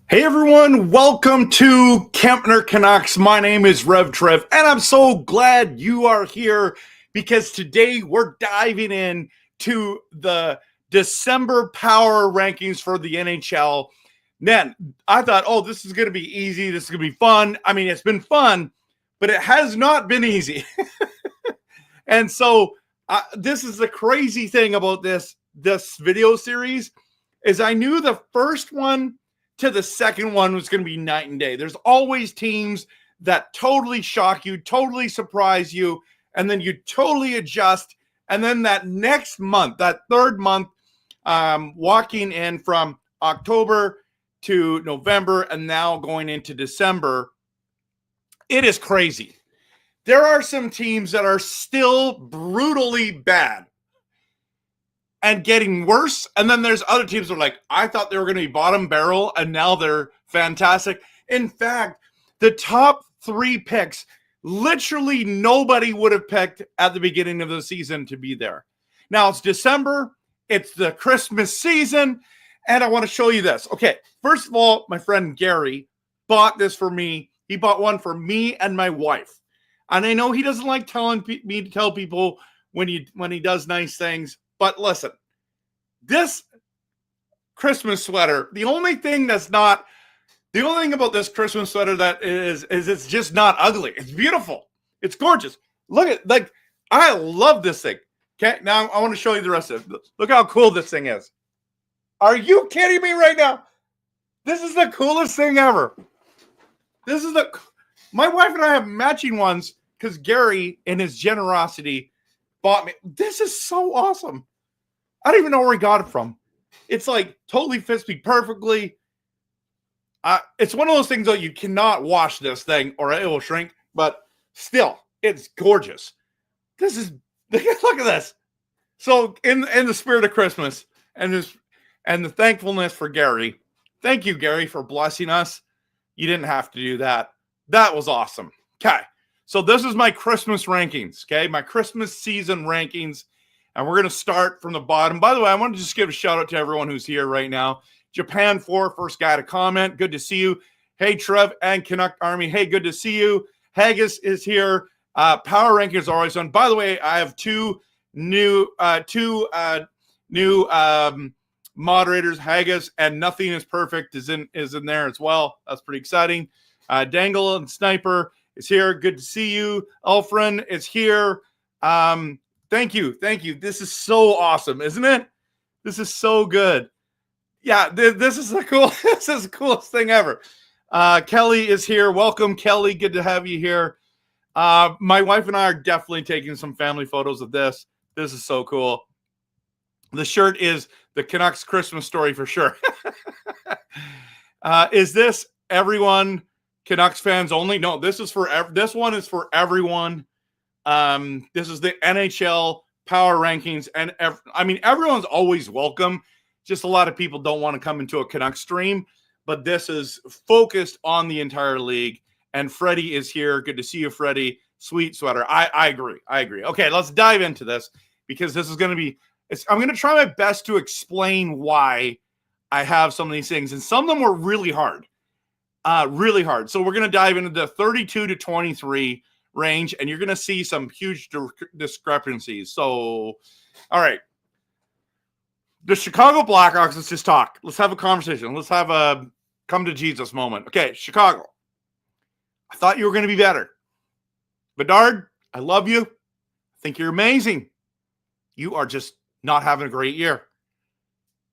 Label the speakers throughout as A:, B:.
A: Hey everyone, welcome to Kempner Canucks. My name is RevTrev, and I'm so glad you are here because today we're diving in to the December power rankings for the NHL. Man, I thought, this is going to be easy. This is going to be fun. I mean, it's been fun, but it has not been easy. And so this is the crazy thing about this video series is I knew the first one to the second one was going to be night and day. There's always teams that totally shock you, totally surprise you, and then you totally adjust. And then that next month, that third month, walking in from October to November and now going into December, it is crazy. There are some teams that are still brutally bad and getting worse. And then there's other teams that are like, I thought they were going to be bottom barrel, and now they're fantastic. In fact, the top three picks, literally nobody would have picked at the beginning of the season to be there. Now it's December. It's the Christmas season. And I want to show you this. Okay, first of all, my friend Gary bought this for me. He bought one for me and my wife. And I know he doesn't like telling me to tell people when he does nice things. But listen, this Christmas sweater, the only thing about this Christmas sweater that is it's just not ugly. It's beautiful. It's gorgeous. Look at, I love this thing. Okay, now I want to show you the rest of it. Look how cool this thing is. Are you kidding me right now? This is the coolest thing ever. My wife and I have matching ones because Gary, in his generosity, bought me. This is so awesome. I don't even know where he got it from. It's like totally fits me perfectly. It's one of those things that you cannot wash this thing or it will shrink, but still, it's gorgeous. Look at this. So in the spirit of Christmas and the thankfulness for Gary, thank you, Gary, for blessing us. You didn't have to do that. That was awesome. Okay. So this is my Christmas rankings, okay? My Christmas season rankings, and we're going to start from the bottom. By the way, I want to just give a shout-out to everyone who's here right now. Japan 4, first guy to comment. Good to see you. Hey, Trev and Canuck Army. Hey, good to see you. Haggis is here. Power rankings are always on. By the way, I have two new moderators. Haggis and Nothing is Perfect is in there as well. That's pretty exciting. Dangle and Sniper is here. Good to see you. Alfred is here. Thank you. This is so awesome, isn't it? This is so good. Yeah, this is the coolest thing ever. Kelly is here. Welcome, Kelly. Good to have you here. My wife and I are definitely taking some family photos of this. This is so cool. The shirt is the Canucks Christmas story for sure. Is this everyone? Canucks fans only? No, this one is for everyone. This is the NHL power rankings, and everyone's always welcome. Just a lot of people don't want to come into a Canucks stream, but this is focused on the entire league. And Freddie is here. Good to see you, Freddie. Sweet sweater. I agree. Okay, let's dive into this because this is going to be. I'm going to try my best to explain why I have some of these things, and some of them were really hard. So we're going to dive into the 32 to 23 range, and you're going to see some huge discrepancies. So, all right. The Chicago Blackhawks, let's just talk. Let's have a conversation. Let's have a come to Jesus moment. Okay, Chicago. I thought you were going to be better. Bedard, I love you. I think you're amazing. You are just not having a great year.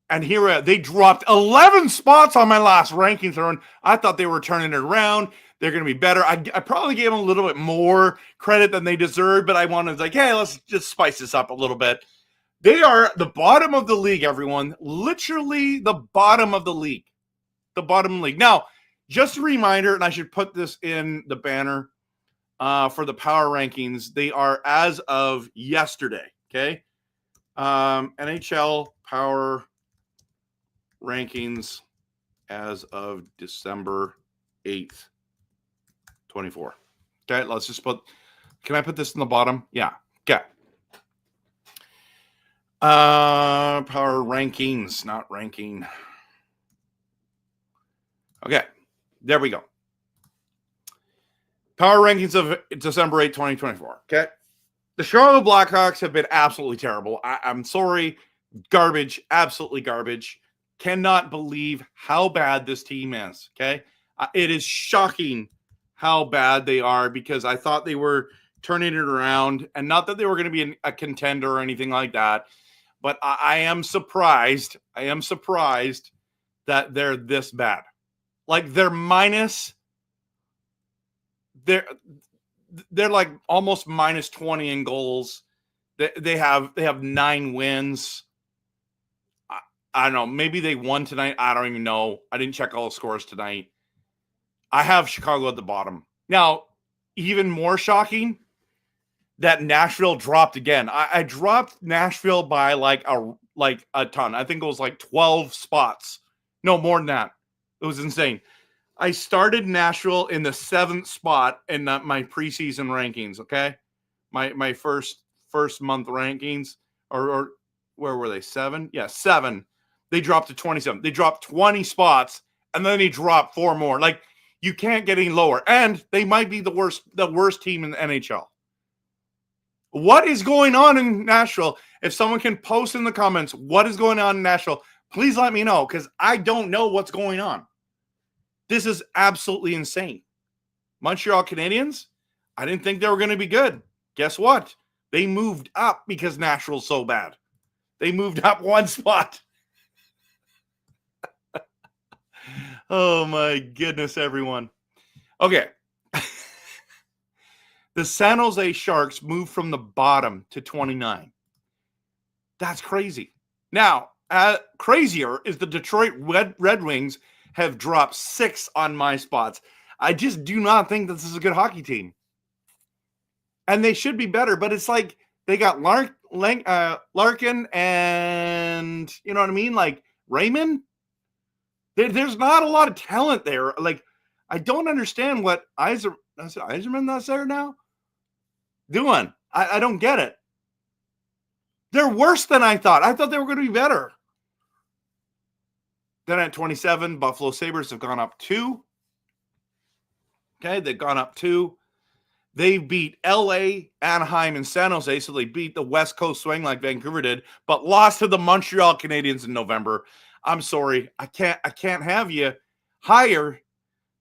A: And here they dropped 11 spots on my last rankings. I thought they were turning it around. They're going to be better. I probably gave them a little bit more credit than they deserved, but I wanted hey, let's just spice this up a little bit. They are the bottom of the league, everyone. Literally the bottom of the league. The bottom of the league. Now, just a reminder, and I should put this in the banner for the power rankings. They are as of yesterday, okay? NHL power rankings as of December 8th, 24. Okay, let's just can I put this in the bottom? Yeah, okay. Power rankings, not ranking. Okay, there we go. Power rankings of December 8, 2024. Okay. The Chicago Blackhawks have been absolutely terrible. I'm sorry. Garbage. Absolutely garbage. Cannot believe how bad this team is. Okay. It is shocking how bad they are because I thought they were turning it around, and not that they were going to be a contender or anything like that, but I am surprised. I am surprised that they're this bad. Like they're minus. They're like almost minus 20 in goals. They have 9 wins. I don't know. Maybe they won tonight. I don't even know. I didn't check all the scores tonight. I have Chicago at the bottom. Now, even more shocking that Nashville dropped again. I dropped Nashville by like a ton. I think it was like 12 spots. No, more than that. It was insane. I started Nashville in the 7th spot in my preseason rankings. Okay, my first month rankings, or where were they? 7? Yeah, 7. They dropped to 27. They dropped 20 spots, and then they dropped 4 more. Like you can't get any lower, and they might be the worst team in the NHL. What is going on in Nashville? If someone can post in the comments what is going on in Nashville, please let me know because I don't know what's going on. This is absolutely insane. Montreal Canadiens, I didn't think they were going to be good. Guess what? They moved up because Nashville's so bad. They moved up 1 spot. Oh my goodness, everyone. Okay. The San Jose Sharks moved from the bottom to 29. That's crazy. Now, crazier is the Detroit Red Wings have dropped 6 on my spots. I just do not think this is a good hockey team. And they should be better, but it's like they got Larkin and, you know what I mean? Like Raymond. There's not a lot of talent there. Like, I don't understand what Yzerman that's there now doing. I don't get it. They're worse than I thought. I thought they were going to be better. Then at 27, Buffalo Sabres have gone up 2. Okay, they've gone up 2. They beat LA, Anaheim, and San Jose, so they beat the West Coast swing like Vancouver did, but lost to the Montreal Canadiens in November. I'm sorry, I can't have you higher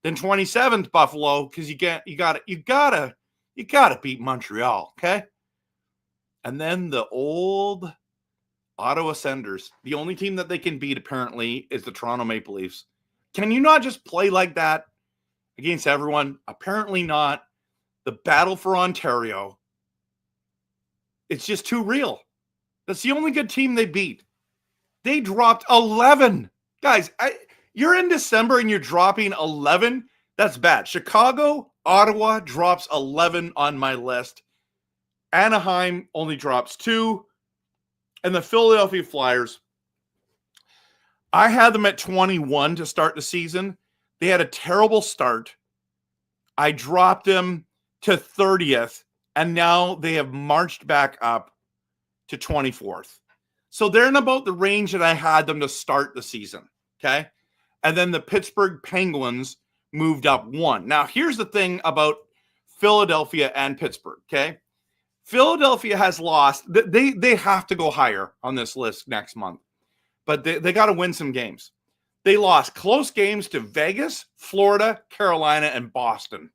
A: than 27th, Buffalo, because you gotta beat Montreal, okay? And then the old Ottawa Senators. The only team that they can beat, apparently, is the Toronto Maple Leafs. Can you not just play like that against everyone? Apparently not. The battle for Ontario. It's just too real. That's the only good team they beat. They dropped 11. Guys, you're in December and you're dropping 11. That's bad. Chicago, Ottawa drops 11 on my list. Anaheim only drops 2. And the Philadelphia Flyers, I had them at 21 to start the season. They had a terrible start. I dropped them to 30th, and now they have marched back up to 24th. So they're in about the range that I had them to start the season, okay? And then the Pittsburgh Penguins moved up 1. Now, here's the thing about Philadelphia and Pittsburgh, okay? Philadelphia has lost. They have to go higher on this list next month, but they got to win some games. They lost close games to Vegas, Florida, Carolina, and Boston.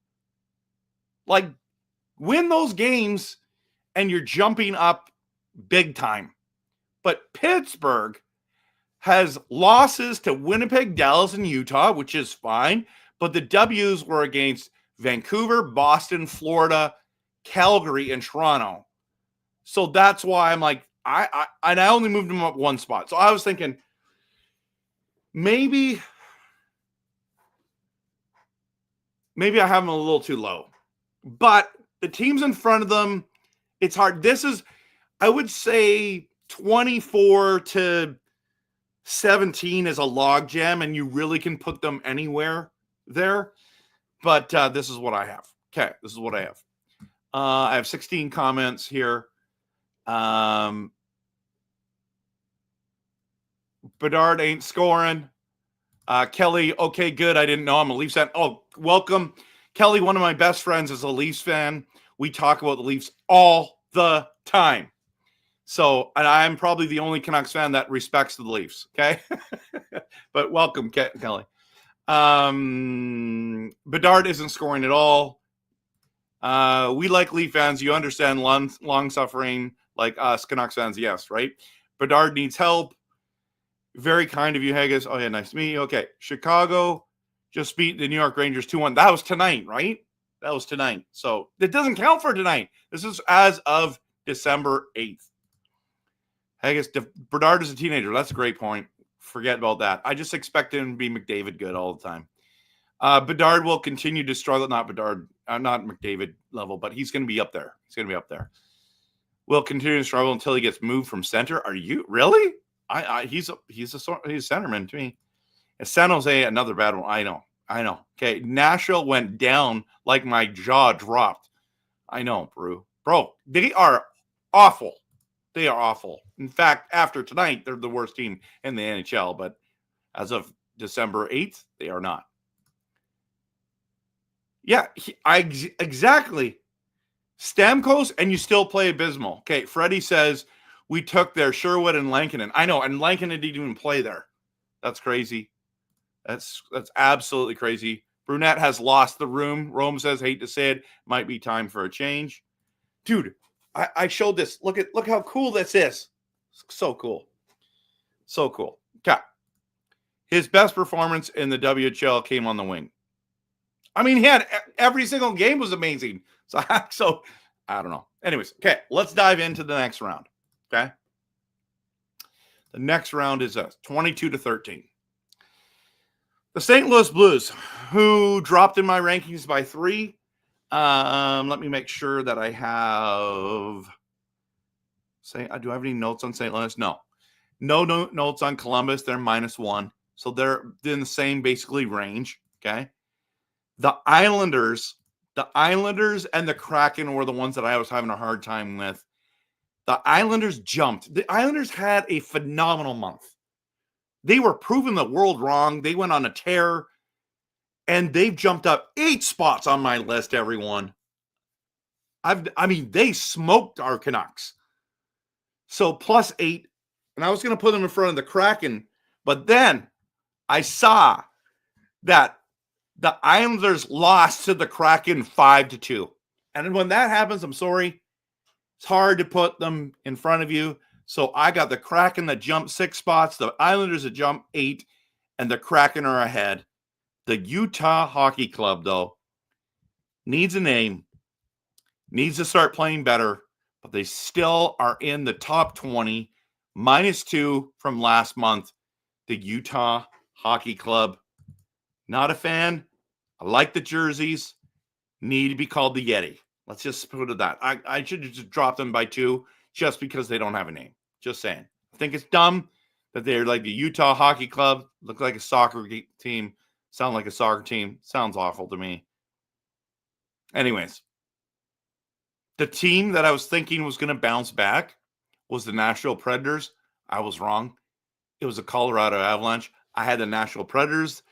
A: Like, win those games and you're jumping up big time. But Pittsburgh has losses to Winnipeg, Dallas, and Utah, which is fine. But the W's were against Vancouver, Boston, Florida, Calgary, and Toronto. So that's why I'm like, I only moved them up 1 spot. So I was thinking maybe I have them a little too low. But the teams in front of them, it's hard. This is, I would say, 24 to 17 is a log jam, and you really can put them anywhere there. But this is what I have. Okay, this is what I have. I have 16 comments here. Bedard ain't scoring. Kelly, okay, good. I didn't know I'm a Leafs fan. Oh, welcome. Kelly, one of my best friends, is a Leafs fan. We talk about the Leafs all the time. So, and I'm probably the only Canucks fan that respects the Leafs, okay? But welcome, Kelly. Bedard isn't scoring at all. We like Leaf fans. You understand long suffering like us Canucks fans, yes, right? Bedard needs help. Very kind of you, Haggis. Oh, yeah, nice to meet you. Okay, Chicago just beat the New York Rangers 2-1. That was tonight, right? That was tonight. So it doesn't count for tonight. This is as of December 8th. Haggis, Bedard is a teenager. That's a great point. Forget about that. I just expect him to be McDavid good all the time. Bedard will continue to struggle. Not Bedard, not McDavid level, but he's going to be up there. He's going to be up there. Will continue to struggle until he gets moved from center. Are you really? He's a centerman to me. And San Jose, another bad one. I know. Okay, Nashville went down like my jaw dropped. I know, bro. They are awful. They are awful. In fact, after tonight, they're the worst team in the NHL. But as of December 8th, they are not. Yeah, exactly. Stamkos, and you still play abysmal. Okay, Freddie says we took their Sherwood and Lankinen. I know, and Lankinen didn't even play there. That's crazy. That's absolutely crazy. Brunette has lost the room. Rome says, hate to say it, might be time for a change. Dude, I showed this. Look how cool this is. So cool. So cool. Okay. His best performance in the WHL came on the wing. I mean, he had every single game was amazing. So I don't know. Anyways, okay, let's dive into the next round. Okay. The next round is 22-13. The St. Louis Blues, who dropped in my rankings by 3. Let me make sure that I have. Do I have any notes on St. Louis? No notes on Columbus. They're -1, so they're in the same basically range. Okay. The Islanders and the Kraken were the ones that I was having a hard time with. The Islanders jumped. The Islanders had a phenomenal month. They were proving the world wrong. They went on a tear, and they've jumped up 8 spots on my list, everyone. They smoked our Canucks. So +8, and I was going to put them in front of the Kraken, but then I saw that the Islanders lost to the Kraken 5-2. And when that happens, I'm sorry, it's hard to put them in front of you. So I got the Kraken that jumped 6 spots, the Islanders that jumped 8, and the Kraken are ahead. The Utah Hockey Club, though, needs a name, needs to start playing better, but they still are in the top 20, -2 from last month. The Utah Hockey Club. Not a fan. I like the jerseys. Need to be called the Yeti. Let's just put it that. I should have just dropped them by 2 just because they don't have a name. Just saying. I think it's dumb that they're like the Utah Hockey Club. Look like a soccer team. Sound like a soccer team. Sounds awful to me. Anyways. The team that I was thinking was going to bounce back was the Nashville Predators. I was wrong. It was the Colorado Avalanche. I had the Nashville Predators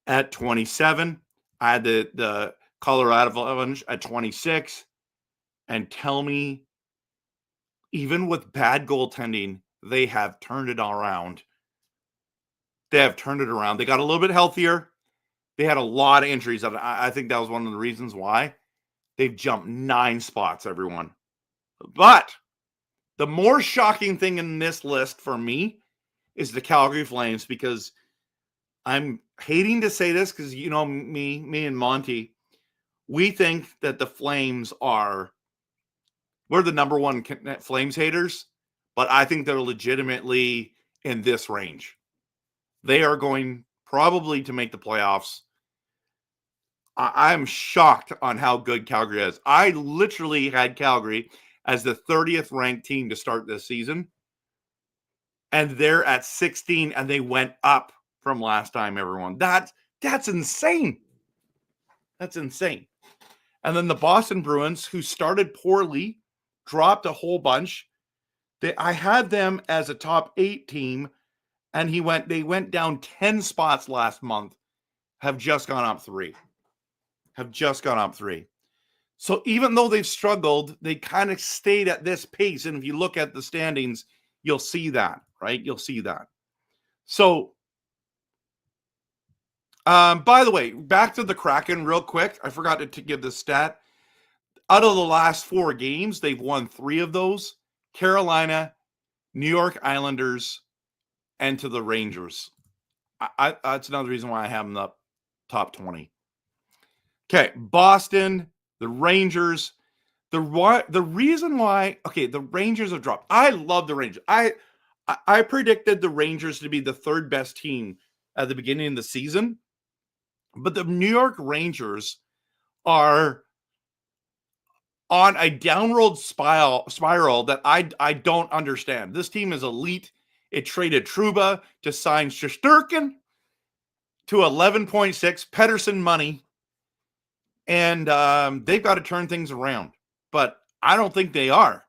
A: at 27. I had the Colorado Avalanche at 26. And tell me, even with bad goaltending, they have turned it around. They have turned it around. They got a little bit healthier. They had a lot of injuries. I think that was one of the reasons why. They've jumped 9 spots, everyone. But the more shocking thing in this list for me is the Calgary Flames, because I'm hating to say this because, you know, me and Monty, we think that the Flames we're the number 1 Flames haters, but I think they're legitimately in this range. They are going probably to make the playoffs. I'm shocked on how good Calgary is. I literally had Calgary as the 30th ranked team to start this season. And they're at 16, and they went up from last time, everyone. That's insane. That's insane. And then the Boston Bruins, who started poorly, dropped a whole bunch. I had them as a top 8 team, And they went down 10 spots last month, have just gone up 3. So even though they've struggled, they kind of stayed at this pace. And if you look at the standings, you'll see that, right? You'll see that. So, by the way, back to the Kraken real quick. I forgot to give this stat. Out of the last 4 games, they've won 3 of those. Carolina, New York Islanders, and to the Rangers. That's another reason why I have them up top 20. Okay, Boston, the Rangers. The reason why, the Rangers have dropped. I love the Rangers. I predicted the Rangers to be the 3rd best team at the beginning of the season. But the New York Rangers are on a downward spiral that I don't understand. This team is elite. It traded Trouba to sign Shesterkin to 11.6 Pettersson money. And they've got to turn things around. But I don't think they are.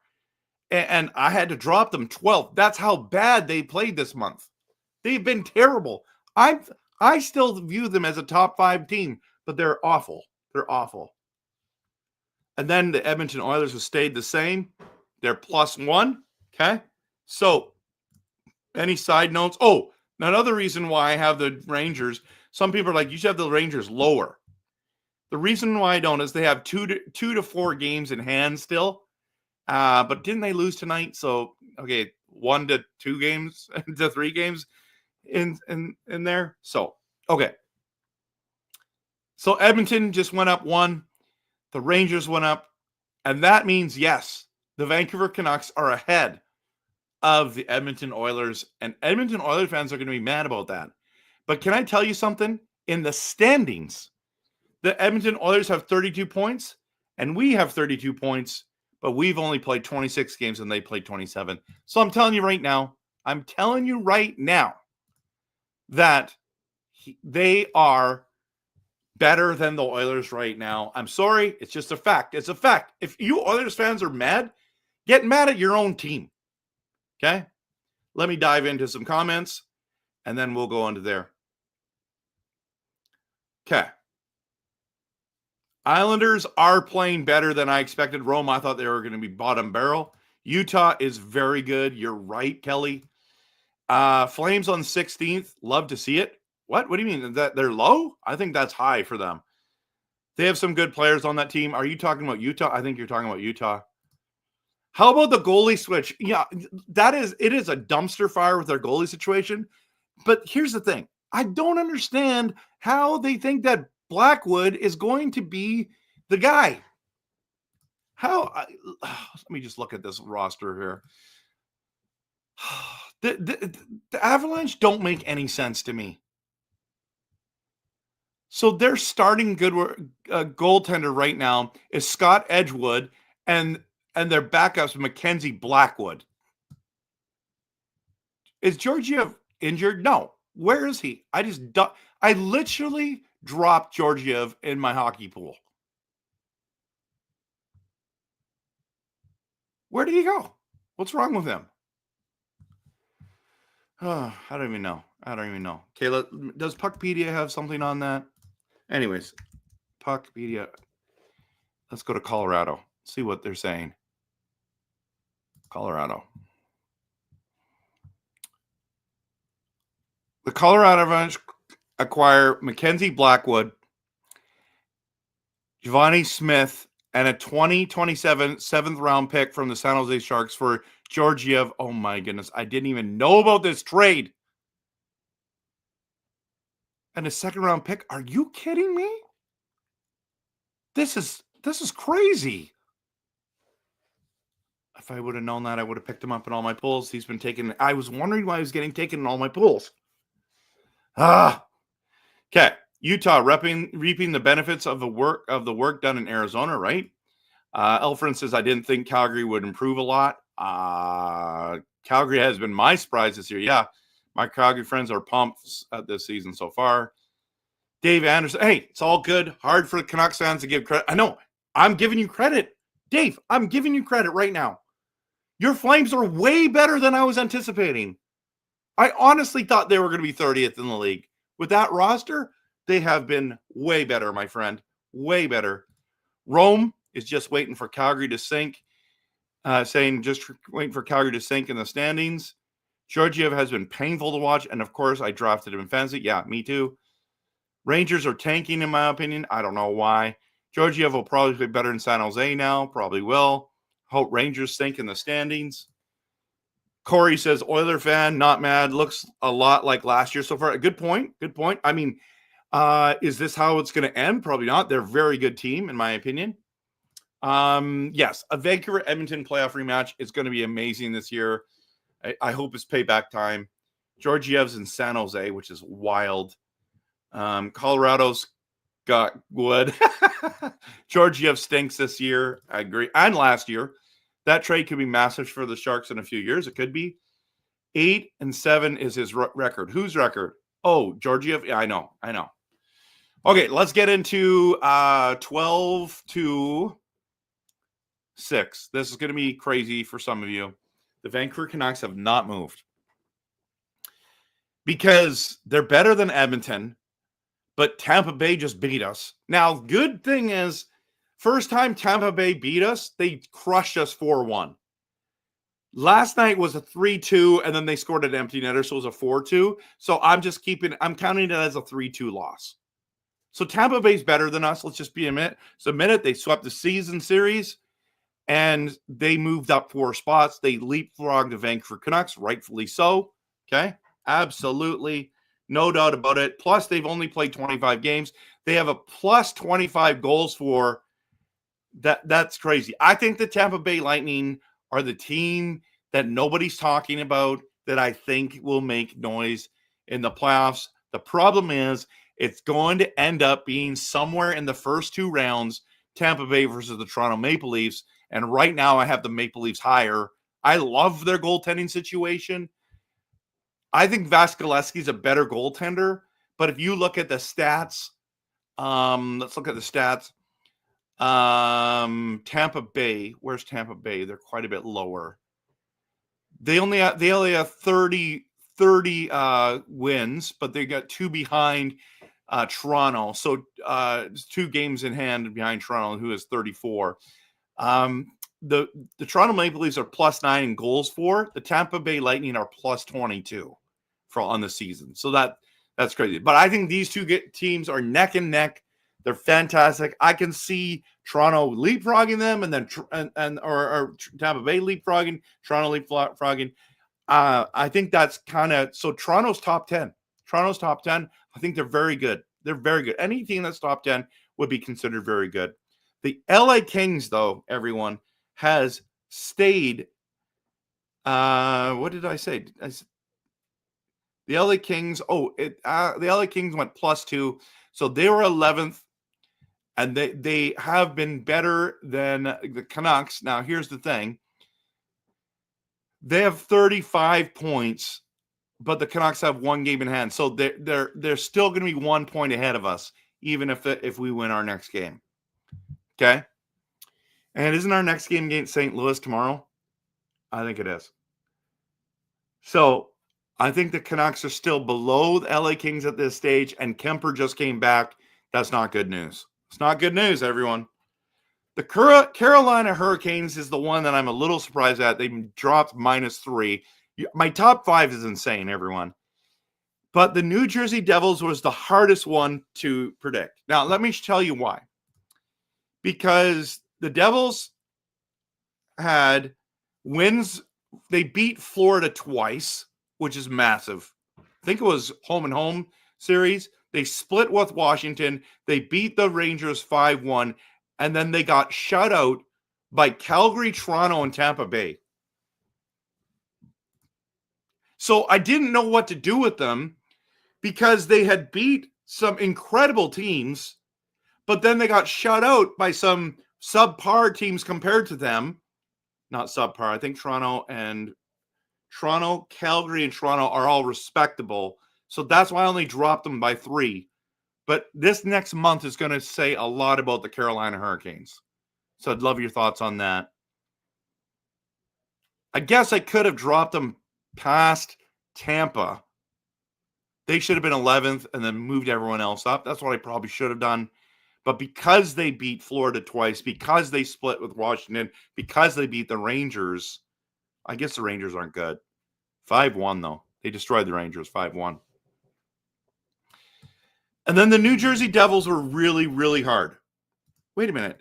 A: And I had to drop them 12. That's how bad they played this month. They've been terrible. I still view them as a top 5 team, but they're awful. They're awful. And then the Edmonton Oilers have stayed the same. They're +1. Okay. So, any side notes? Oh, another reason why I have the Rangers. Some people are like, you should have the Rangers lower. The reason why I don't is they have 2 to 4 games in hand still. But didn't they lose tonight? So, 1 to 2 games to 3 games in there. So, okay. So Edmonton just went up 1. The Rangers went up. And that means, yes, the Vancouver Canucks are ahead of the Edmonton Oilers. And Edmonton Oilers fans are going to be mad about that. But can I tell you something? In the standings, the Edmonton Oilers have 32 points, and we have 32 points, but we've only played 26 games and they played 27. So I'm telling you right now that they are better than the Oilers right now. I'm sorry. It's just a fact. It's a fact. If you Oilers fans are mad, get mad at your own team. Okay? Let me dive into some comments, and then we'll go on to there. Okay. Islanders are playing better than I expected. Rome, I thought they were going to be bottom barrel. Utah is very good. You're right, Kelly. Flames on 16th. Love to see it. What? What do you mean? That they're low? I think that's high for them. They have some good players on that team. Are you talking about Utah? I think you're talking about Utah. How about the goalie switch? Yeah, it is a dumpster fire with their goalie situation. But here's the thing. I don't understand how they think that Blackwood is going to be the guy. Let me just look at this roster here. The Avalanche don't make any sense to me. So their starting good goaltender right now is Scott Edgewood, and their backups Mackenzie Blackwood. Is Georgiev injured? No. Where is he? I literally dropped Georgiev in my hockey pool. Where did he go? What's wrong with him? Oh, I don't even know. Okay, does Puckpedia have something on that? Anyways, Puckpedia. Let's go to Colorado. See what they're saying. Colorado. The Colorado Avalanche acquire Mackenzie Blackwood, Giovanni Smith, and a 2027 7th-round pick from the San Jose Sharks for Georgiev. Oh, my goodness. I didn't even know about this trade. And a 2nd-round pick? Are you kidding me? This is crazy. If I would have known that, I would have picked him up in all my pools. He's been taken. I was wondering why he was getting taken in all my pools. Okay. Utah reaping the benefits of the work done in Arizona, right? Elfrin says, I didn't think Calgary would improve a lot. Calgary has been my surprise this year. Yeah, my Calgary friends are pumped this season so far. Dave Anderson, hey, it's all good. Hard for the Canucks fans to give credit. I know. I'm giving you credit. Dave, I'm giving you credit right now. Your Flames are way better than I was anticipating. I honestly thought they were going to be 30th in the league. With that roster, they have been way better, my friend. Way better. Rome is just waiting for Calgary to sink, saying just waiting for Calgary to sink in the standings. Georgiev has been painful to watch, and of course, I drafted him in fantasy. Yeah, me too. Rangers are tanking, in my opinion. I don't know why. Georgiev will probably be better in San Jose now. Probably will. Hope Rangers sink in the standings. Corey says, Oiler fan, not mad. Looks a lot like last year so far. Good point. Good point. I mean, is this how it's going to end? Probably not. They're a very good team, in my opinion. Yes, a Vancouver-Edmonton playoff rematch is going to be amazing this year. I hope it's payback time. Georgiev's in San Jose, which is wild. Colorado's got wood. Georgiev stinks this year. I agree. And last year. That trade could be massive for the Sharks in a few years. It could be. 8-7 is his record. Whose record? Oh, Georgiev. Yeah, I know. Okay, let's get into 12-6. This is going to be crazy for some of you. The Vancouver Canucks have not moved because they're better than Edmonton, but Tampa Bay just beat us. Now, good thing is, first time Tampa Bay beat us, they crushed us 4-1. Last night was a 3-2, and then they scored an empty netter, so it was a 4-2. So I'm counting it as a 3-2 loss. So Tampa Bay's better than us. Let's just submit it. They swept the season series, and they moved up 4 spots. They leapfrogged the Vancouver Canucks, rightfully so. Okay? Absolutely. No doubt about it. Plus, they've only played 25 games. They have a plus 25 goals for. That's crazy. I think the Tampa Bay Lightning are the team that nobody's talking about that I think will make noise in the playoffs. The problem is it's going to end up being somewhere in the first 2 rounds, Tampa Bay versus the Toronto Maple Leafs. And right now I have the Maple Leafs higher. I love their goaltending situation. I think Vasilevsky's a better goaltender. But if you look at the stats, let's look at the stats. Tampa Bay. Where's Tampa Bay? They're quite a bit lower. They only have 30 wins, but they got 2 behind Toronto. So 2 games in hand behind Toronto, who has 34. The Toronto Maple Leafs are plus 9 in goals for. The Tampa Bay Lightning are plus 22 on the season. So that's crazy. But I think these 2 teams are neck and neck. They're fantastic. I can see Toronto leapfrogging them, and then or Tampa Bay leapfrogging, Toronto leapfrogging. I think that's kind of so. Toronto's top 10. I think they're very good. They're very good. Any team that's top 10 would be considered very good. The LA Kings, though, everyone has stayed. What did I say? The LA Kings. The LA Kings went plus 2, so they were 11th. And they have been better than the Canucks. Now, here's the thing. They have 35 points, but the Canucks have 1 game in hand. So they're still going to be 1 point ahead of us, even if we win our next game. Okay? And isn't our next game against St. Louis tomorrow? I think it is. So I think the Canucks are still below the LA Kings at this stage, and Kemper just came back. That's not good news. It's not good news, everyone. The Carolina Hurricanes is the one that I'm a little surprised at. They've dropped -3. My top 5 is insane, everyone. But the New Jersey Devils was the hardest one to predict. Now, let me tell you why. Because the Devils had wins. They beat Florida twice, which is massive. I think it was home and home series. They split with Washington. They beat the Rangers 5-1, and then they got shut out by Calgary, Toronto, and Tampa Bay. So I didn't know what to do with them because they had beat some incredible teams, but then they got shut out by some subpar teams compared to them. Not subpar. I think Calgary, and Toronto are all respectable. So that's why I only dropped them by 3. But this next month is going to say a lot about the Carolina Hurricanes. So I'd love your thoughts on that. I guess I could have dropped them past Tampa. They should have been 11th and then moved everyone else up. That's what I probably should have done. But because they beat Florida twice, because they split with Washington, because they beat the Rangers, I guess the Rangers aren't good. 5-1, though. They destroyed the Rangers 5-1. And then the New Jersey Devils were really, really hard. Wait a minute.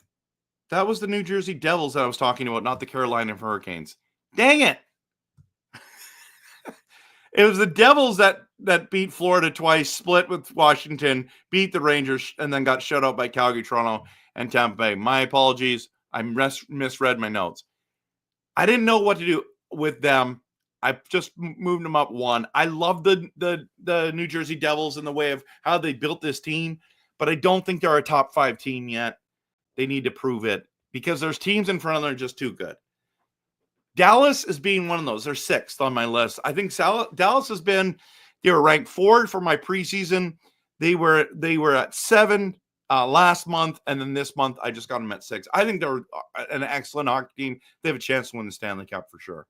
A: That was the New Jersey Devils that I was talking about, not the Carolina Hurricanes. Dang it. It was the Devils that beat Florida twice, split with Washington, beat the Rangers, and then got shut out by Calgary, Toronto, and Tampa Bay. My apologies. I misread my notes. I didn't know what to do with them. I just moved them up one. I love the New Jersey Devils in the way of how they built this team, but I don't think they're a top 5 team yet. They need to prove it because there's teams in front of them that are just too good. Dallas is being one of those. They're 6th on my list. I think Dallas has been, they were ranked 4 for my preseason. They were at 7 last month, and then this month I just got them at 6. I think they're an excellent hockey team. They have a chance to win the Stanley Cup for sure.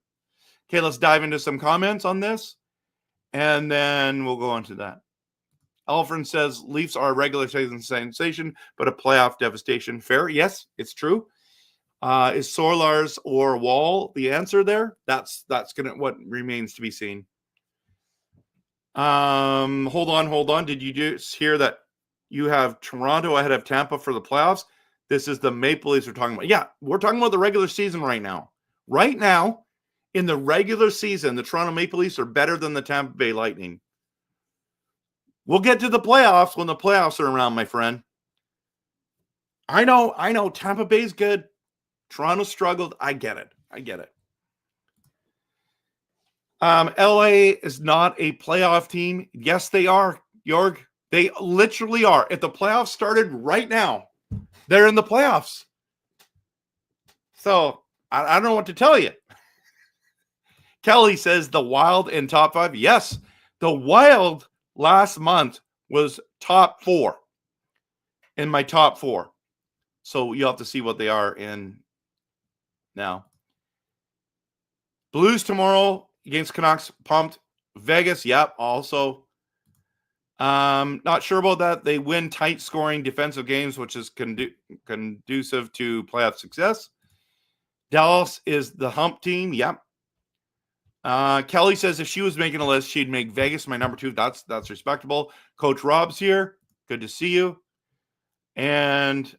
A: Okay, let's dive into some comments on this, and then we'll go on to that. Alfred says, Leafs are a regular season sensation, but a playoff devastation. Fair? Yes, it's true. Is Sorlars or Wall the answer there? That's gonna what remains to be seen. Hold on. Did you just hear that you have Toronto ahead of Tampa for the playoffs? This is the Maple Leafs we're talking about. Yeah, we're talking about the regular season right now. Right now, in the regular season, the Toronto Maple Leafs are better than the Tampa Bay Lightning. We'll get to the playoffs when the playoffs are around, my friend. I know. Tampa Bay's good. Toronto struggled. I get it. LA is not a playoff team. Yes, they are, Jorg. They literally are. If the playoffs started right now, they're in the playoffs. So I don't know what to tell you. Kelly says the Wild in top 5. Yes, the Wild last month was top 4 in my top 4. So you'll have to see what they are in now. Blues tomorrow against Canucks. Pumped. Vegas, yep, also. Not sure about that. They win tight scoring defensive games, which is conducive to playoff success. Dallas is the hump team. Yep. Kelly says if she was making a list, she'd make Vegas my number 2. That's respectable. Coach Rob's here. Good to see you. And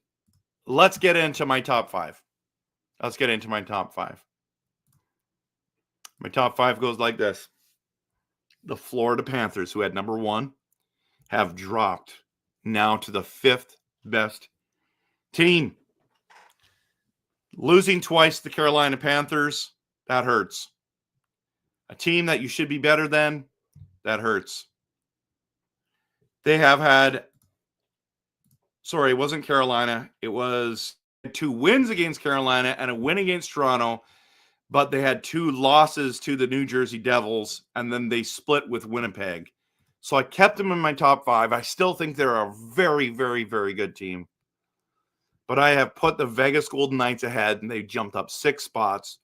A: let's get into my top 5. My top 5 goes like this. The Florida Panthers, who had number 1, have dropped now to the 5th best team. Losing twice to the Carolina Panthers, that hurts. A team that you should be better than, that hurts. They have had, it wasn't Carolina. It was 2 wins against Carolina and a win against Toronto, but they had 2 losses to the New Jersey Devils, and then they split with Winnipeg. So I kept them in my top 5. I still think they're a very, very, very good team. But I have put the Vegas Golden Knights ahead, and they jumped up 6 spots.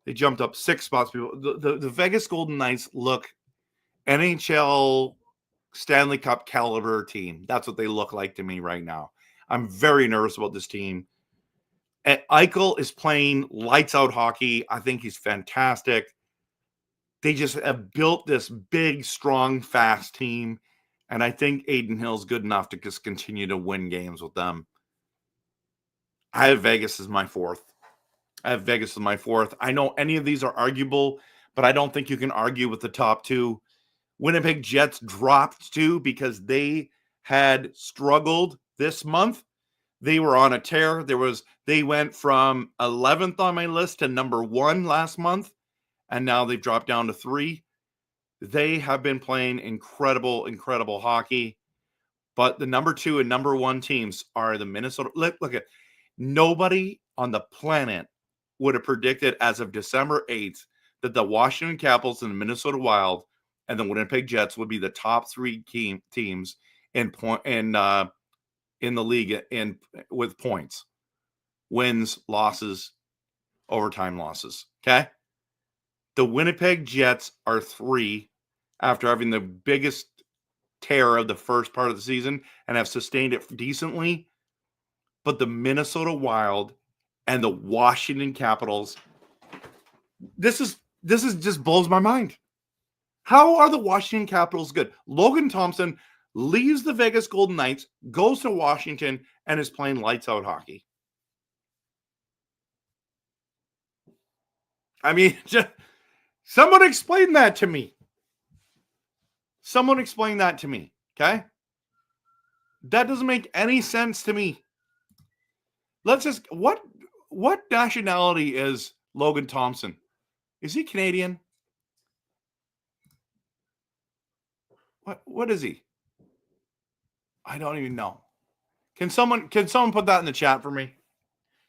A: The Vegas Golden Knights look NHL Stanley Cup caliber team. That's what they look like to me right now. I'm very nervous about this team. Eichel is playing lights out hockey. I think he's fantastic. They just have built this big, strong, fast team. And I think Adin Hill's good enough to just continue to win games with them. I have Vegas as my 4th. I know any of these are arguable, but I don't think you can argue with the top 2. Winnipeg Jets dropped 2 because they had struggled this month. They were on a tear. They went from 11th on my list to number 1 last month, and now they've dropped down to 3. They have been playing incredible, incredible hockey. But the number 2 and number 1 teams are the Minnesota. Look at nobody on the planet would have predicted as of December 8th that the Washington Capitals and the Minnesota Wild and the Winnipeg Jets would be the top 3 teams in the league with points, wins, losses, overtime losses. Okay, The Winnipeg Jets are 3 after having the biggest tear of the first part of the season and have sustained it decently. But the Minnesota Wild and the Washington Capitals, this is just blows my mind. How are the Washington Capitals good? Logan Thompson leaves the Vegas Golden Knights, goes to Washington, and is playing lights out hockey. I mean, just, someone explain that to me. Someone explain that to me, okay? That doesn't make any sense to me. Let's just, what nationality is Logan Thompson? Is he Canadian? What is he? I don't even know. Can someone put that in the chat for me?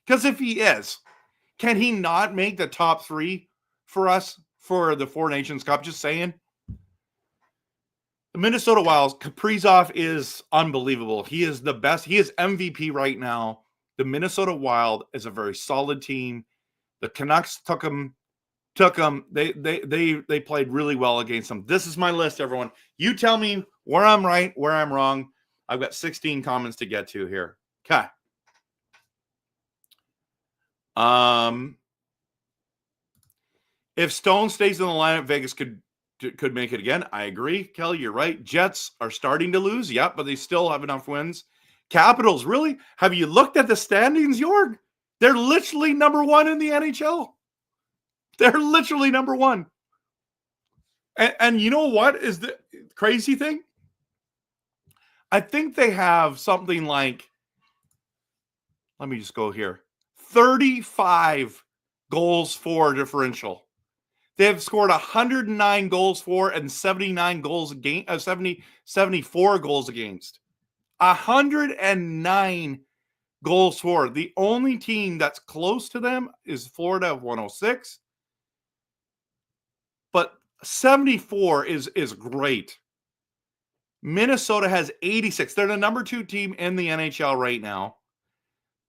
A: Because if he is, can he not make the top 3 for us for the Four Nations Cup? Just saying. The Minnesota Wild, Kaprizov is unbelievable. He is the best. He is MVP right now. The Minnesota Wild is a very solid team. The Canucks took them. They played really well against them. This is my list, everyone. You tell me where I'm right, where I'm wrong. I've got 16 comments to get to here. Okay. If Stone stays in the lineup, Vegas could make it again. I agree, Kelly. You're right. Jets are starting to lose. Yep, but they still have enough wins. Capitals, really? Have you looked at the standings, Jorg? They're literally number 1 in the NHL. They're literally number 1. And you know what is the crazy thing? I think they have something like, let me just go here, 35 goals for differential. They have scored 109 goals for and 79 goals against, 74 goals against. 109 goals for. The only team that's close to them is Florida of 106. But 74 is great. Minnesota has 86. They're the number 2 team in the NHL right now.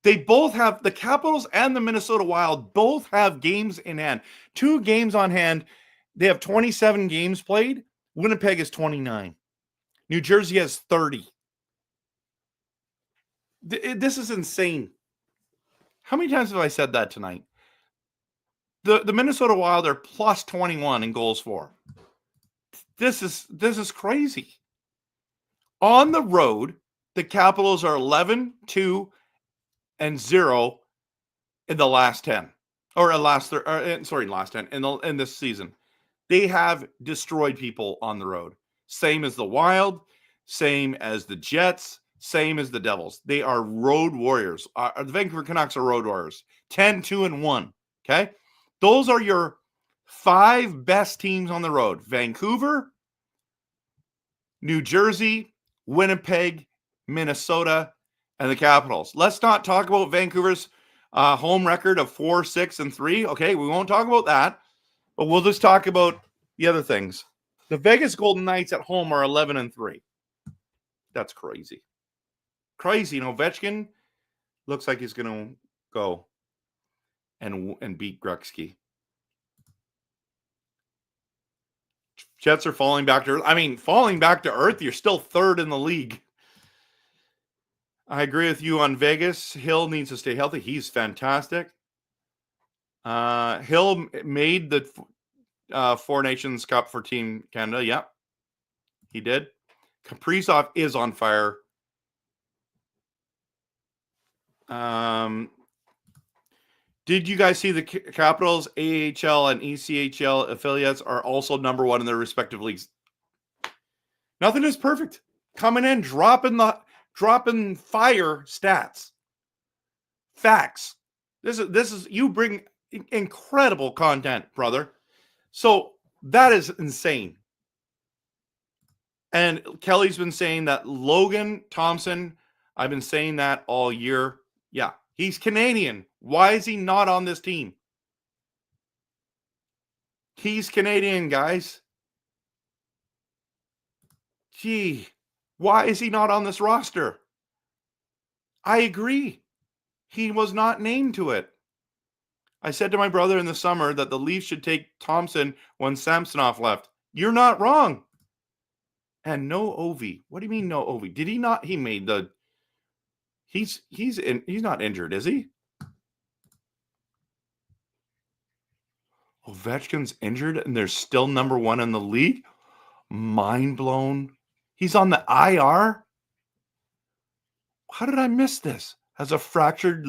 A: They both have, the Capitals and the Minnesota Wild both have games in hand. 2 games on hand. They have 27 games played. Winnipeg is 29. New Jersey has 30. This is insane. How many times have I said that tonight? The Minnesota Wild are plus 21 in goals for. This is crazy. On the road, the Capitals are 11, 2, and 0 in the last 10. Or last 10 in this season. They have destroyed people on the road. Same as the Wild, same as the Jets, same as the Devils. They are road warriors. The Vancouver Canucks are road warriors. 10, 2, and 1. Okay? Those are your 5 best teams on the road. Vancouver, New Jersey, Winnipeg, Minnesota, and the Capitals. Let's not talk about Vancouver's home record of 4, 6, and 3. Okay, we won't talk about that. But we'll just talk about the other things. The Vegas Golden Knights at home are 11 and 3. That's crazy. Crazy. And Ovechkin looks like he's going to go and beat Gretzky. Jets are falling back to earth. I mean, falling back to earth, you're still 3rd in the league. I agree with you on Vegas. Hill needs to stay healthy. He's fantastic. Hill made the Four Nations Cup for Team Canada. Yep, he did. Kaprizov is on fire. Did you guys see the Capitals AHL and ECHL affiliates are also number 1 in their respective leagues? Nothing is perfect. Coming in, dropping fire stats. Facts. This is you bring incredible content, brother. So that is insane. And Kelly's been saying that Logan Thompson, I've been saying that all year. Yeah, he's Canadian. Why is he not on this team? He's Canadian, guys. Gee, why is he not on this roster? I agree. He was not named to it. I said to my brother in the summer that the Leafs should take Thompson when Samsonov left. You're not wrong. And no Ovi. What do you mean no Ovi? Did he not? He made the. He's not injured, is he? Ovechkin's injured and they're still number one in the league? Mind blown. He's on the IR? How did I miss this? Has a fractured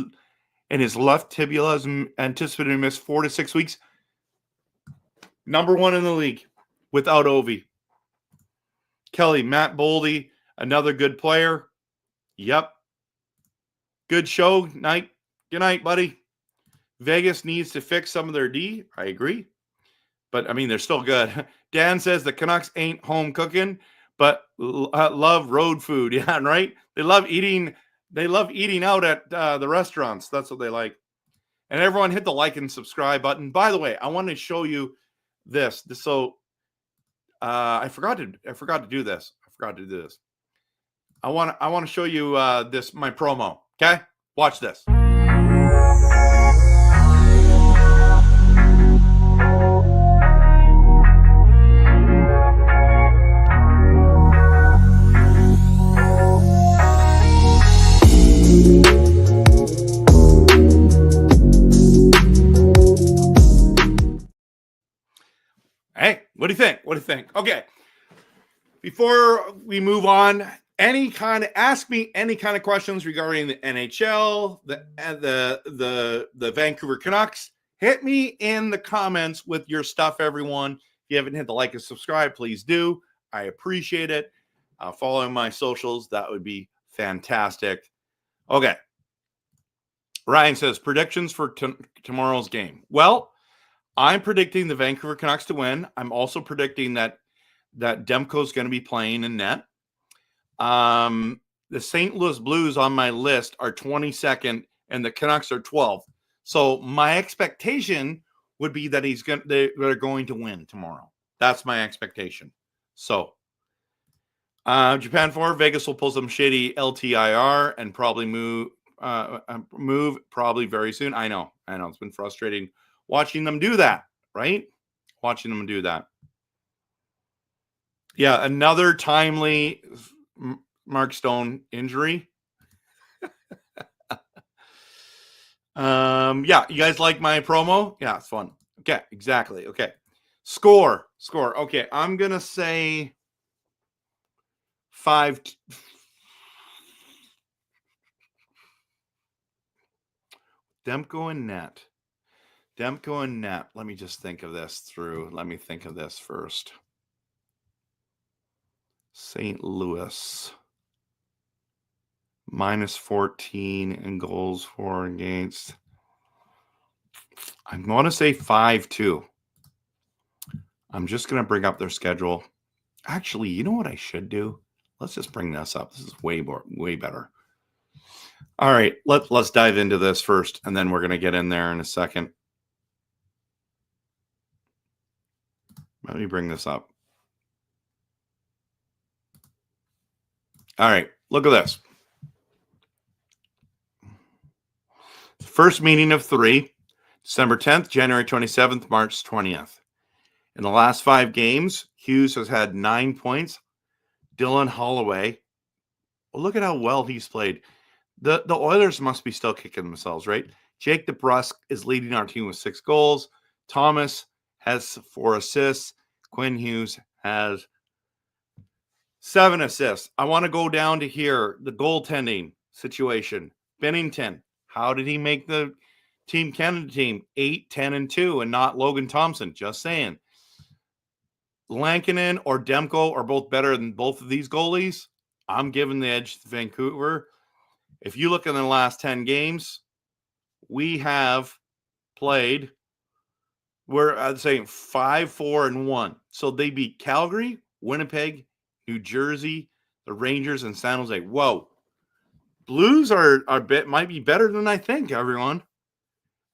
A: in his left tibia, is anticipated to miss 4 to 6 weeks. Number one in the league without Ovi. Kelly, Matt Boldy, another good player. Yep. Good show. Night. Good night, buddy. Vegas needs to fix some of their D. I agree. But, I mean, they're still good. Dan says the Canucks ain't home cooking, but love road food. Yeah, right? They love eating out at the restaurants. That's what they like. And everyone hit the like and subscribe button. By the way, I want to show you this. So I forgot to do this. I want to show you this, my promo. Okay? Watch this. Hey, what do you think? Okay. Before we move on, ask me any kind of questions regarding the NHL, the Vancouver Canucks. Hit me in the comments with your stuff, everyone. If you haven't hit the like and subscribe, please do. I appreciate it. Follow my socials. That would be fantastic. Okay. Ryan says, predictions for tomorrow's game. Well, I'm predicting the Vancouver Canucks to win. I'm also predicting that Demko's going to be playing in net. The St. Louis Blues on my list are 22nd, and the Canucks are 12th. So my expectation would be that they're going to win tomorrow. That's my expectation. So Japan 4, Vegas will pull some shady LTIR and probably move probably very soon. I know. It's been frustrating watching them do that, right? Watching them do that. Yeah, another timely Mark Stone injury. Yeah, you guys like my promo? Yeah, it's fun. Okay, exactly. Okay. Score. Okay, I'm going to say 5. Demko and net. Let me just think of this through. Let me think of this first. St. Louis. -14 in goals for and against. I'm going to say 5-2. I'm just going to bring up their schedule. Actually, you know what I should do? Let's just bring this up. This is way better. All right, let's dive into this first, and then we're going to get in there in a second. Let me bring this up. All right, look at this. First meeting of 3, December 10th, January 27th, March 20th. In the last 5 games, Hughes has had 9 points. Dylan Holloway, well, look at how well he's played. The Oilers must be still kicking themselves, right? Jake DeBrusk is leading our team with 6 goals. Thomas has 4 assists. Quinn Hughes has 7 assists. I want to go down to here, the goaltending situation. Bennington, how did he make the Team Canada team 8-10-2 and not Logan Thompson? Just saying. Lankinen or Demko are both better than both of these goalies. I'm giving the edge to Vancouver. If you look in the last 10 games, we have played, I'd say 5-4-1. So they beat Calgary, Winnipeg, New Jersey, the Rangers, and San Jose. Whoa. Blues might be better than I think, everyone.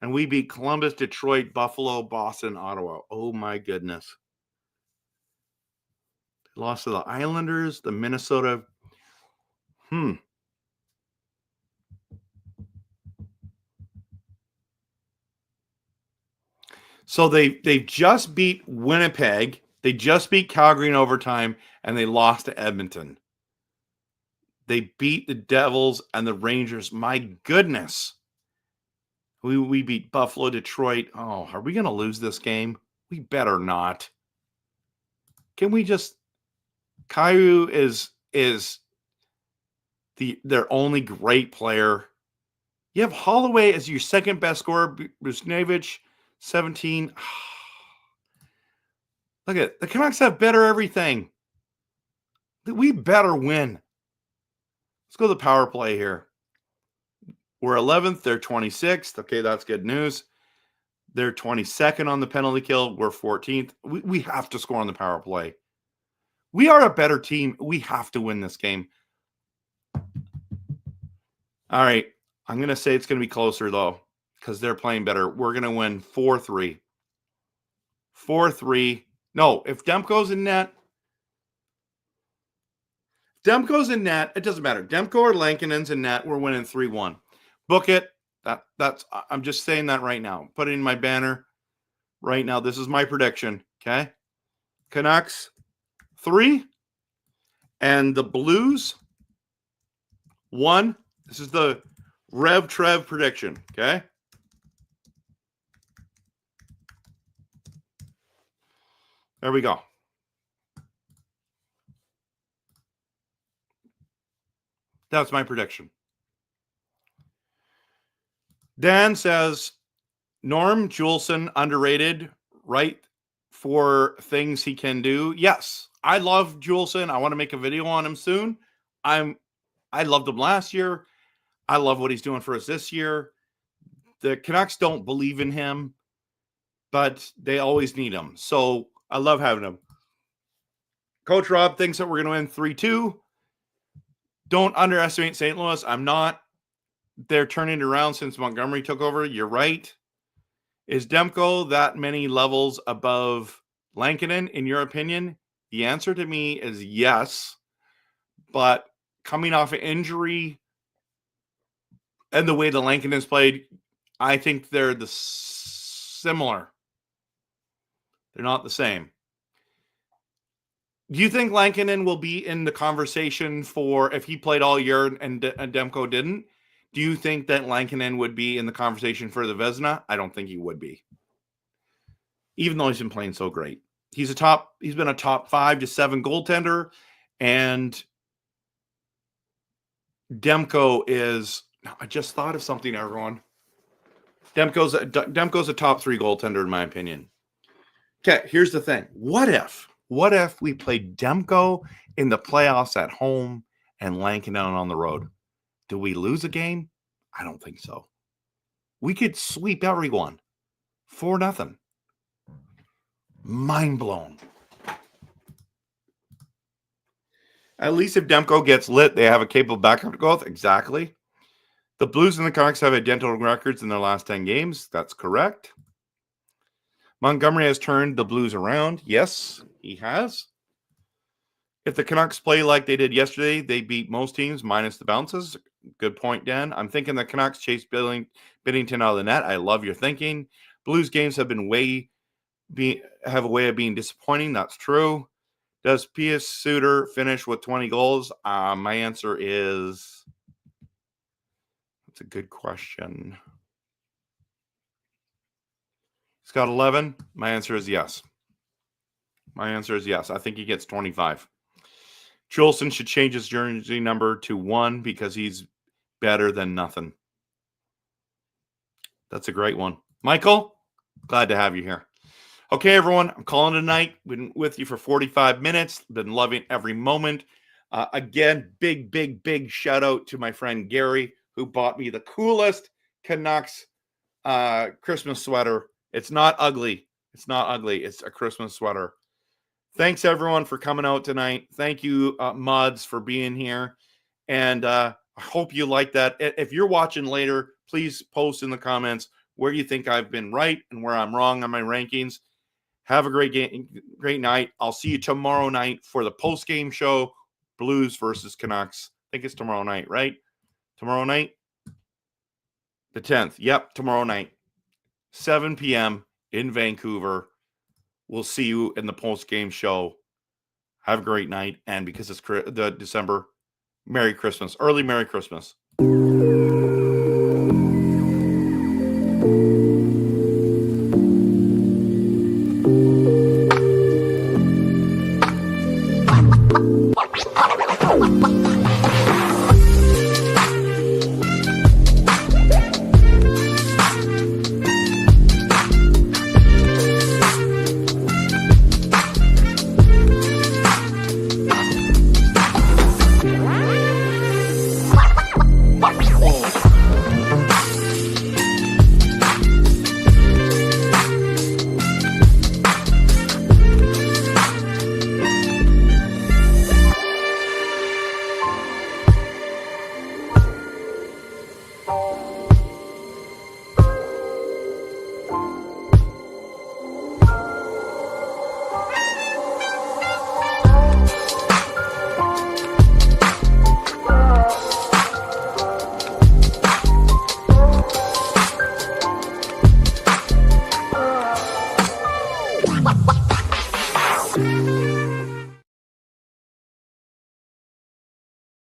A: And we beat Columbus, Detroit, Buffalo, Boston, Ottawa. Oh, my goodness. Lost to the Islanders, the Minnesota. So they just beat Winnipeg. They just beat Calgary in overtime, and they lost to Edmonton. They beat the Devils and the Rangers. My goodness. We beat Buffalo, Detroit. Oh, are we going to lose this game? We better not. Can we just... Caillou is their only great player. You have Holloway as your second best scorer. Busnevich, 17. Look at the Canucks have better everything. We better win. Let's go to the power play here. We're 11th. They're 26th. Okay, that's good news. They're 22nd on the penalty kill. We're 14th. We have to score on the power play. We are a better team. We have to win this game. All right. I'm going to say it's going to be closer, though, because they're playing better. We're going to win 4-3. 4-3. No, if Demko's in net, it doesn't matter. Demko or Lankinen's in net, we're winning 3-1. Book it. I'm just saying that right now. Put it in my banner right now. This is my prediction, okay? Canucks 3 and the Blues 1. This is the RevTrev prediction, okay? There we go. That's my prediction. Dan says, Norm Juleson underrated, right, for things he can do. Yes, I love Juleson. I want to make a video on him soon. I loved him last year. I love what he's doing for us this year. The Canucks don't believe in him, but they always need him. So I love having him. Coach Rob thinks that we're going to win 3-2. Don't underestimate St. Louis. I'm not. They're turning it around since Montgomery took over. You're right. Is Demko that many levels above Lankinen, in your opinion? The answer to me is yes. But coming off an injury and the way the Lankinen's played, I think they're similar. They're not the same. Do you think Lankinen will be in the conversation for if he played all year and Demko didn't? Do you think that Lankinen would be in the conversation for the Vezina? I don't think he would be. Even though he's been playing so great. He's been a top 5 to 7 goaltender, and Demko is, I just thought of something, everyone. Demko's a top 3 goaltender in my opinion. Okay, here's the thing. What if we played Demko in the playoffs at home and Lankinen on the road? Do we lose a game? I don't think so. We could sweep everyone. 4-0. Mind blown. At least if Demko gets lit, they have a capable backup to go with. Exactly. The Blues and the Canucks have identical records in their last 10 games. That's correct. Montgomery has turned the Blues around. Yes, he has. If the Canucks play like they did yesterday, they beat most teams minus the bounces. Good point, Dan. I'm thinking the Canucks chase Binnington out of the net. I love your thinking. Blues games have have a way of being disappointing. That's true. Does Pius Suter finish with 20 goals? My answer is, that's a good question. He's got 11. My answer is yes. I think he gets 25. Juleson should change his jersey number to 1 because he's better than nothing. That's a great one. Michael, glad to have you here. Okay, everyone, I'm calling tonight. Been with you for 45 minutes. Been loving every moment. Again, big shout out to my friend Gary, who bought me the coolest Canucks Christmas sweater. It's not ugly. It's a Christmas sweater. Thanks, everyone, for coming out tonight. Thank you, Mods, for being here. And I hope you like that. If you're watching later, please post in the comments where you think I've been right and where I'm wrong on my rankings. Have a great night. I'll see you tomorrow night for the post-game show, Blues versus Canucks. I think it's tomorrow night, right? Tomorrow night? The 10th. Yep, tomorrow night. 7 p.m. in Vancouver. We'll see you in the post-game show. Have a great night. And because it's the December, Merry Christmas. Early Merry Christmas.